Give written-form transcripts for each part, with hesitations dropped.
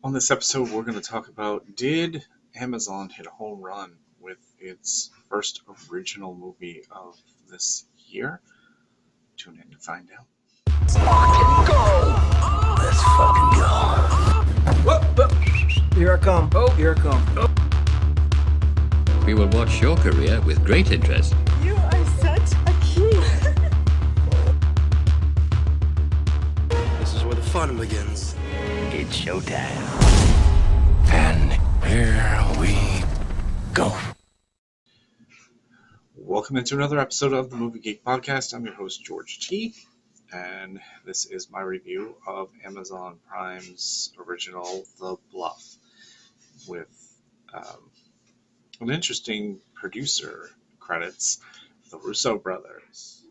On this episode, we're going to talk about, did Amazon hit a home run with its first original movie of this year? Tune in to find out. Let's fucking go. Here I come. Here I come. We will watch your career with great interest. You are such a cutie. This is where the fun begins. It's showtime. And here we go. Welcome into another episode of the Movie Geek Podcast. I'm your host, George T., and this is my review of Amazon Prime's original The Bluff, with an interesting producer credits, the Russo brothers.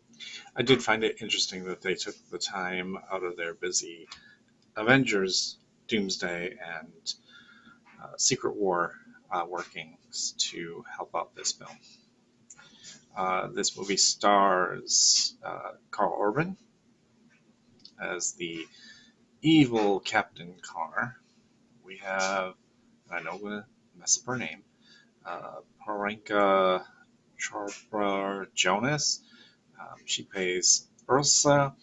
I did find it interesting that they took the time out of their busy Avengers, Doomsday, and Secret War workings to help out this film. This movie stars Carl Urban as the evil Captain Connor. We have, I know I'm going to mess up her name, Parenka Chopra Jonas. She plays Ursa,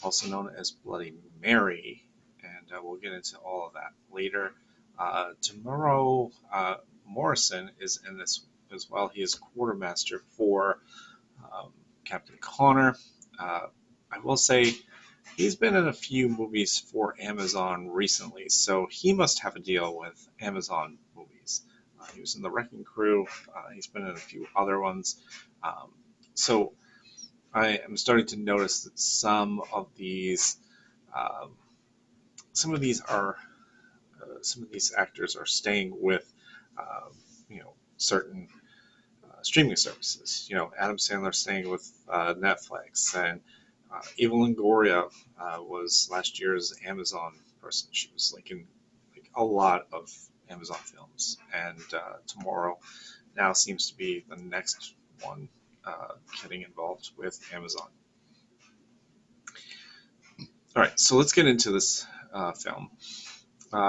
also known as Bloody Mary, and we'll get into all of that later. Tamuro Morrison is in this as well. He is quartermaster for Captain Connor. I will say he's been in a few movies for Amazon recently, so he must have a deal with Amazon movies. He was in The Wrecking Crew. He's been in a few other ones. So I am starting to notice that some of these actors are staying with certain streaming services. Adam Sandler staying with Netflix, and Eva Longoria was last year's Amazon person. She was in a lot of Amazon films, and Tomorrow now seems to be the next one getting involved with Amazon. All right, so let's get into this film.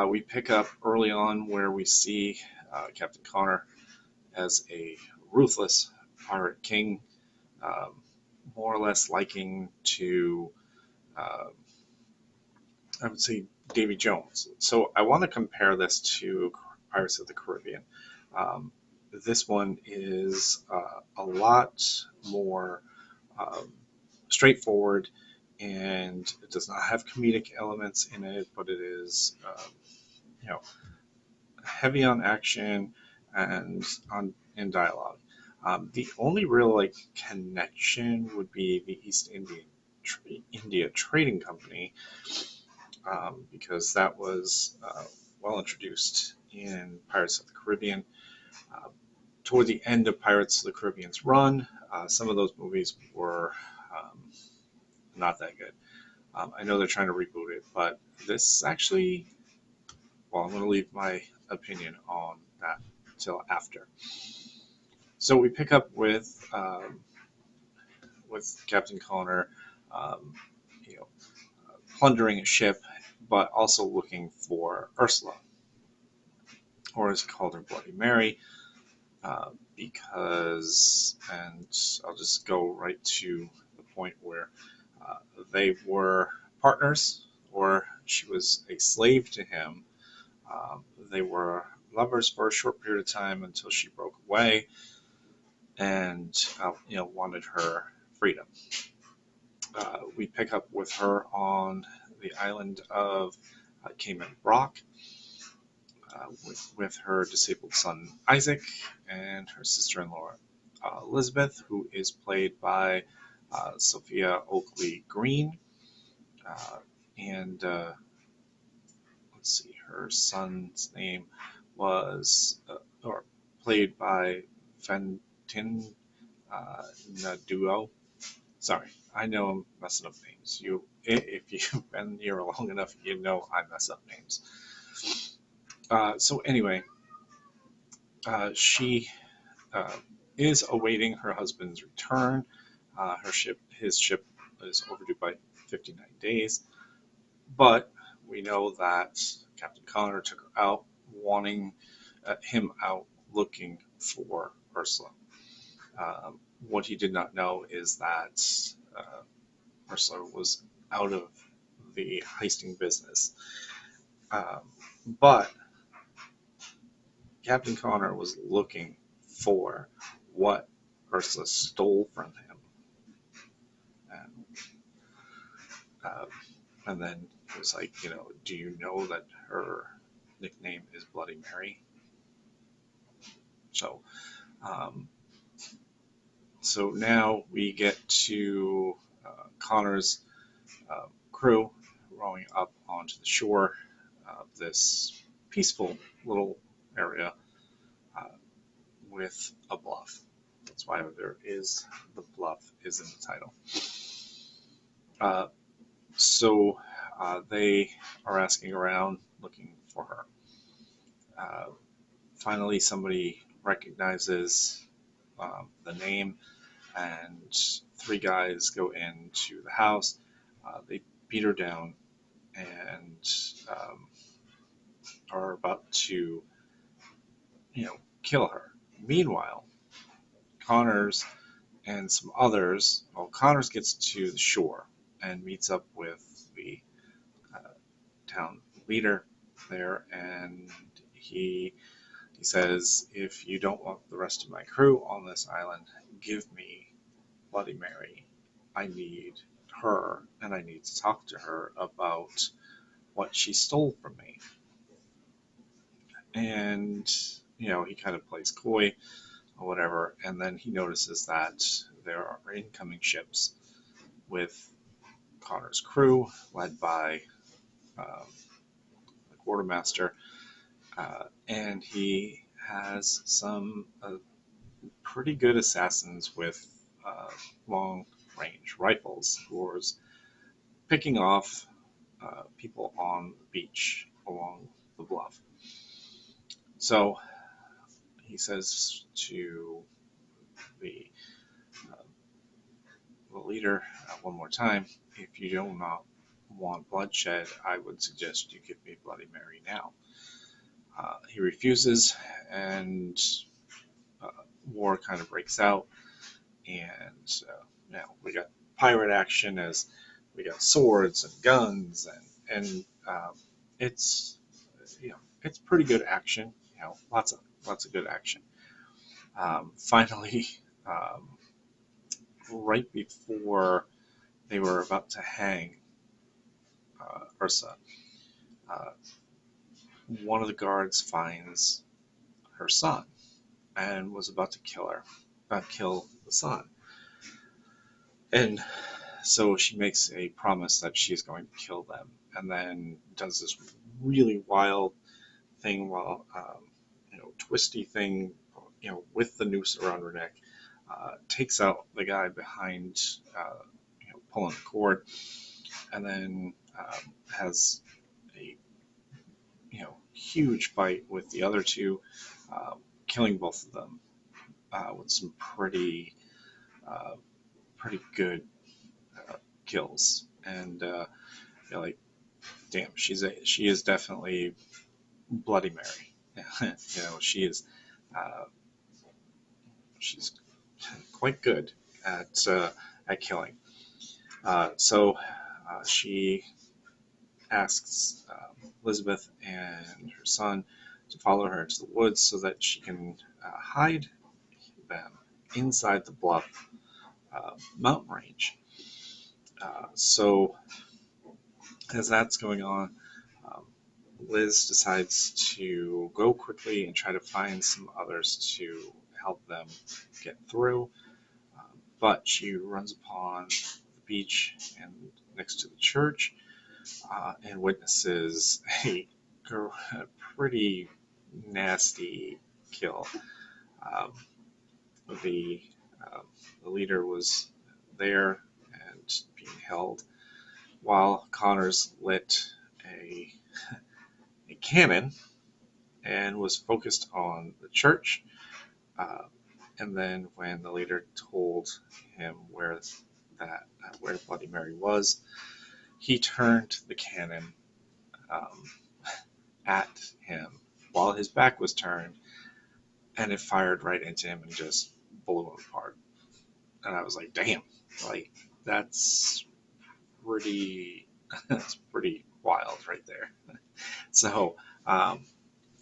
We pick up early on where we see Captain Connor as a ruthless pirate king, more or less liking to, I would say, Davy Jones. So I want to compare this to Pirates of the Caribbean. This one is a lot more straightforward, and it does not have comedic elements in it, but it is heavy on action and in dialogue. The only real connection would be the East India Trading Company, because that was well introduced in Pirates of the Caribbean. Toward the end of Pirates of the Caribbean's run, some of those movies were not that good. I know they're trying to reboot it, but this actually, I'm going to leave my opinion on that till after. So we pick up with Captain Connor, plundering a ship, but also looking for Ursula, or as he called her, Bloody Mary, because, and I'll just go right to the point where they were partners, or she was a slave to him. They were lovers for a short period of time until she broke away and wanted her freedom. We pick up with her on the island of Cayman Brac, with her disabled son Isaac and her sister-in-law Elizabeth, who is played by Sophia Oakley Green, and let's see, her son's name was played by Fenton Naduo. Sorry, I know I'm messing up names. If you've been here long enough, you know I mess up names. So anyway, she is awaiting her husband's return. His ship is overdue by 59 days, but we know that Captain Connor took her out, wanting him out looking for Ursula. What he did not know is that Ursula was out of the heisting business. But Captain Connor was looking for what Ursula stole from him. And then it was like, do you know that her nickname is Bloody Mary? So, so now we get to Connor's crew rowing up onto the shore of this peaceful little area with a bluff. That's why there is the bluff is in the title. So they are asking around looking for her. Finally, somebody recognizes the name, and 3 guys go into the house. They beat her down and are about to, kill her. Meanwhile, Connors and some others, Connors gets to the shore and meets up with the town leader there, and he says, if you don't want the rest of my crew on this island, give me Bloody Mary. I need her, and I need to talk to her about what she stole from me. And, he kind of plays coy or whatever, and then he notices that there are incoming ships with Connor's crew, led by the quartermaster, and he has some pretty good assassins with long-range rifles who are picking off people on the beach along the bluff. So he says to the leader one more time, if you do not want bloodshed, I would suggest you give me Bloody Mary now. He refuses, and war kind of breaks out, and now we got pirate action as we got swords and guns, and it's it's pretty good action, lots of good action. Finally, right before they were about to hang Ursa, one of the guards finds her son and was about to kill the son. And so she makes a promise that she's going to kill them, and then does this really wild thing, twisty thing, with the noose around her neck, takes out the guy behind, pulling the cord, and then has a huge fight with the other 2, killing both of them with some pretty good kills. And you're like, damn, she is definitely Bloody Mary. She's quite good at killing. So she asks Elizabeth and her son to follow her into the woods so that she can hide them inside the bluff mountain range. So as that's going on, Liz decides to go quickly and try to find some others to help them get through, but she runs upon the beach and next to the church, and witnesses a pretty nasty kill. The leader was there and being held while Connors lit a cannon and was focused on the church. And then when the leader told him where Bloody Mary was, he turned the cannon at him while his back was turned, and it fired right into him and just blew him apart. And I was like, damn, like that's that's pretty wild right there. So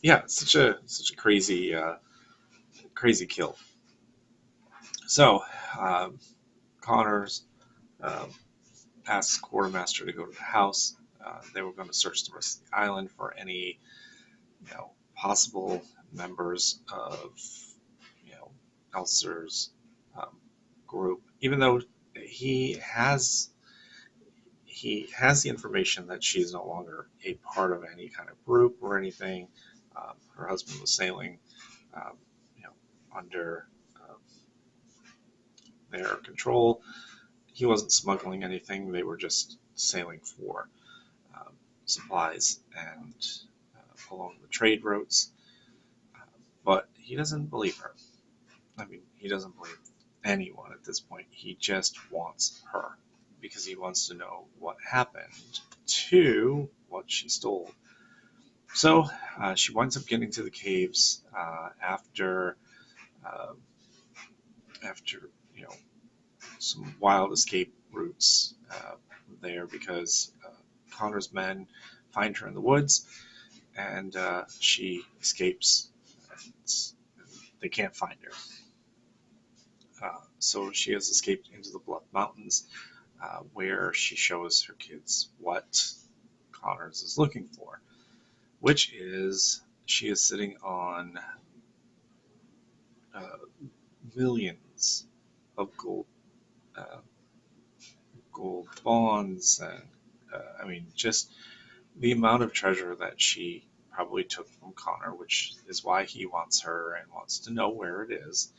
yeah, such a crazy crazy kill. So Connors um, asked Quartermaster to go to the house. They were going to search the rest of the island for any possible members of Elser's um, group, even though he has the information that she's no longer a part of any kind of group or anything. Her husband was sailing, um, you know, under their control. He wasn't smuggling anything. They were just sailing for um, supplies and along the trade routes. But he doesn't believe her. I mean, he doesn't believe anyone at this point. He just wants her because he wants to know what happened to what she stole. So she winds up getting to the caves after uh, some wild escape routes there because Connor's men find her in the woods and she escapes. They can't find her. So she has escaped into the Bluff Mountains where she shows her kids what Connors is looking for, which is she is sitting on millions of uh, gold bonds, and I mean, just the amount of treasure that she probably took from Connor, which is why he wants her and wants to know where it is.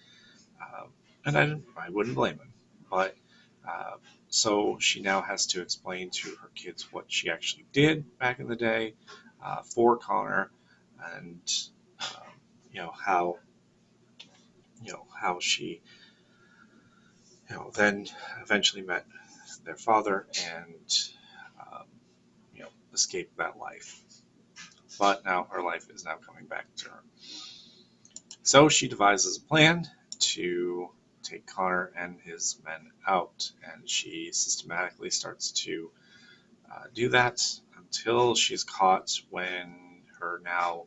And I wouldn't blame him, but uh, so she now has to explain to her kids what she actually did back in the day for Connor, and um, how she then eventually met their father and um, escaped that life. But now her life is now coming back to her. So she devises a plan to take Connor and his men out, and she systematically starts to do that until she's caught when her now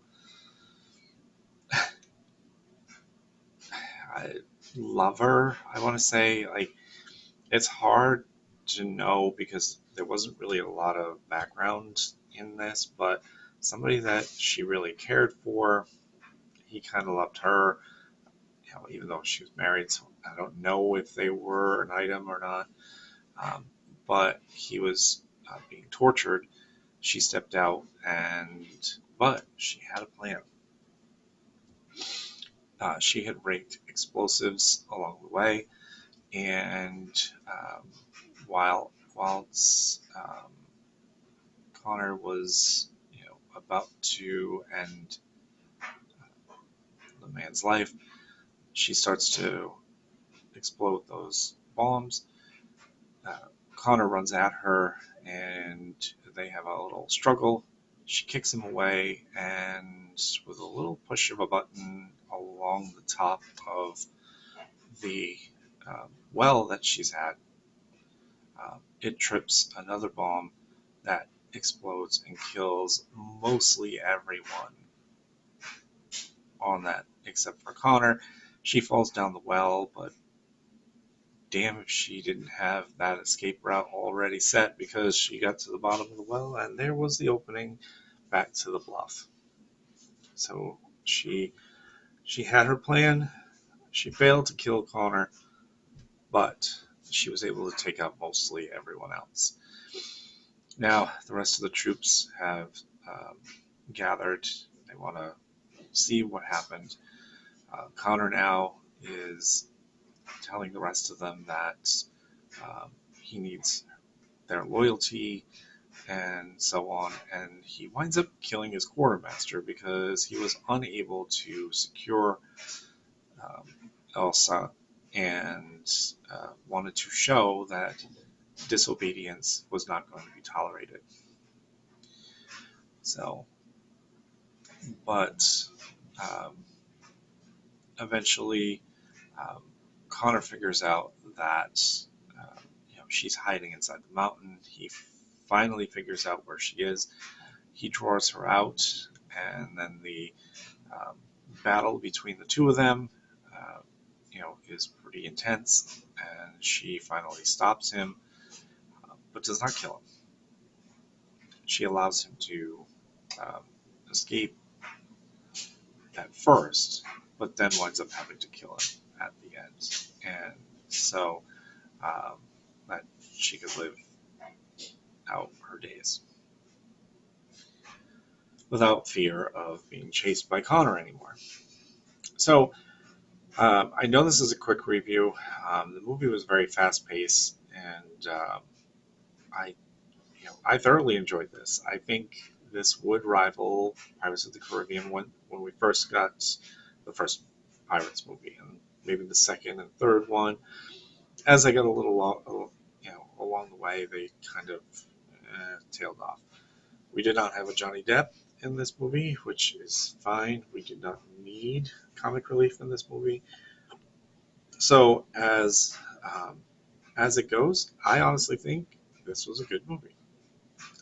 lover, I want to say, like, it's hard to know because there wasn't really a lot of background in this, but somebody that she really cared for, he kind of loved her, even though she was married, so I don't know if they were an item or not. But he was being tortured. She stepped out, but she had a plan. She had raked explosives along the way, and whilst Connor was, about to end the man's life, she starts to explode those bombs. Connor runs at her, and they have a little struggle. She kicks him away, and with a little push of a button along the top of the well that she's had, it trips another bomb that explodes and kills mostly everyone on that except for Connor. She falls down the well, but damn if she didn't have that escape route already set, because she got to the bottom of the well and there was the opening back to the bluff. So she had her plan. She failed to kill Connor, but she was able to take out mostly everyone else. Now the rest of the troops have gathered. They want to see what happened. Connor now is telling the rest of them that he needs their loyalty and so on, and he winds up killing his quartermaster because he was unable to secure Elsa, and wanted to show that disobedience was not going to be tolerated. So but eventually Connor figures out that she's hiding inside the mountain. He finally figures out where she is. He draws her out, and then the battle between the two of them, is pretty intense. And she finally stops him, but does not kill him. She allows him to escape at first, but then winds up having to kill him at the end, and so that she could live out her days without fear of being chased by Connor anymore. So I know this is a quick review. The movie was very fast-paced, and I thoroughly enjoyed this. I think this would rival Pirates of the Caribbean when we first got the first Pirates movie, and maybe the second and third one. As I got a little, along the way, they kind of tailed off. We did not have a Johnny Depp in this movie, which is fine. We did not need comic relief in this movie. So as it goes, I honestly think this was a good movie.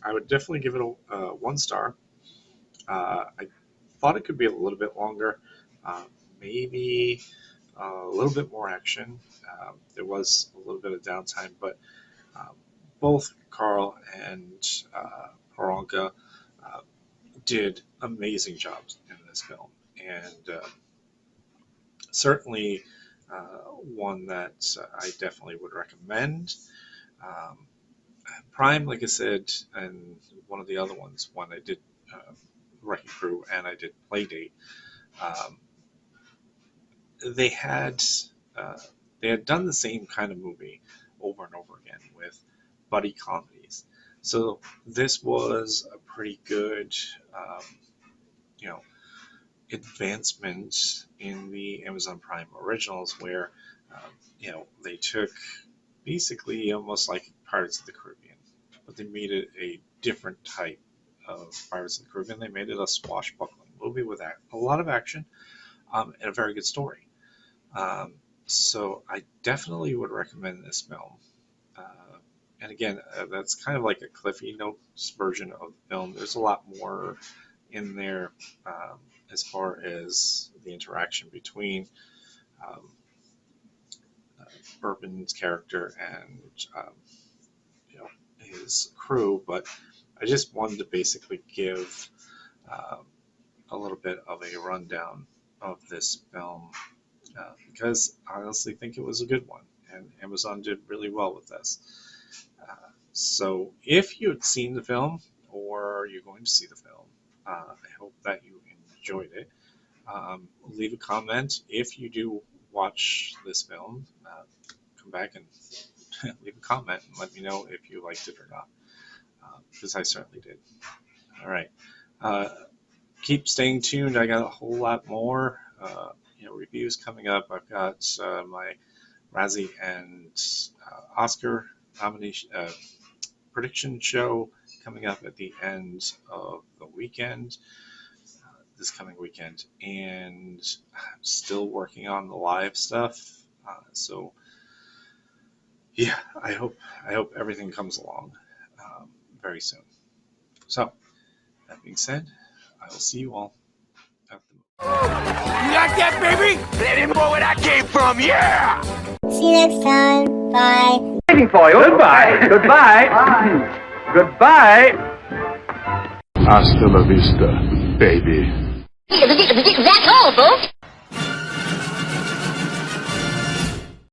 I would definitely give it a 1 star. I thought it could be a little bit longer, maybe a little bit more action. There was a little bit of downtime, but both Carl and Paronka did amazing jobs in this film, and certainly one that I definitely would recommend. Prime, like I said, and one of the other ones, when I did Wrecking Crew and I did Playdate, they had done the same kind of movie over and over again with buddy comedies. So this was a pretty good, advancement in the Amazon Prime originals, where they took basically almost like Pirates of the Caribbean, but they made it a different type of Pirates of the Caribbean. They made it a swashbuckling movie with a lot of action and a very good story. So I definitely would recommend this film. And again, that's kind of like a Cliffy Notes version of the film. There's a lot more in there as far as the interaction between Urban's character and his crew, but I just wanted to basically give a little bit of a rundown of this film because I honestly think it was a good one, and Amazon did really well with this. So if you had seen the film or you're going to see the film, I hope that you enjoyed it. Leave a comment if you do watch this film. Come back and leave a comment and let me know if you liked it or not, because I certainly did. All right. Keep staying tuned. I got a whole lot more reviews coming up. I've got my Razzie and Oscar nomination prediction show coming up at the end of the weekend, this coming weekend, and I'm still working on the live stuff. So yeah, I hope everything comes along very soon. So that being said, I will see you all at the movie. You like that, baby? Let him know where that came from, yeah! See you next time. Bye. Waiting for you. Goodbye. Goodbye. Bye. Goodbye. Hasta la vista, baby. That's all, folks.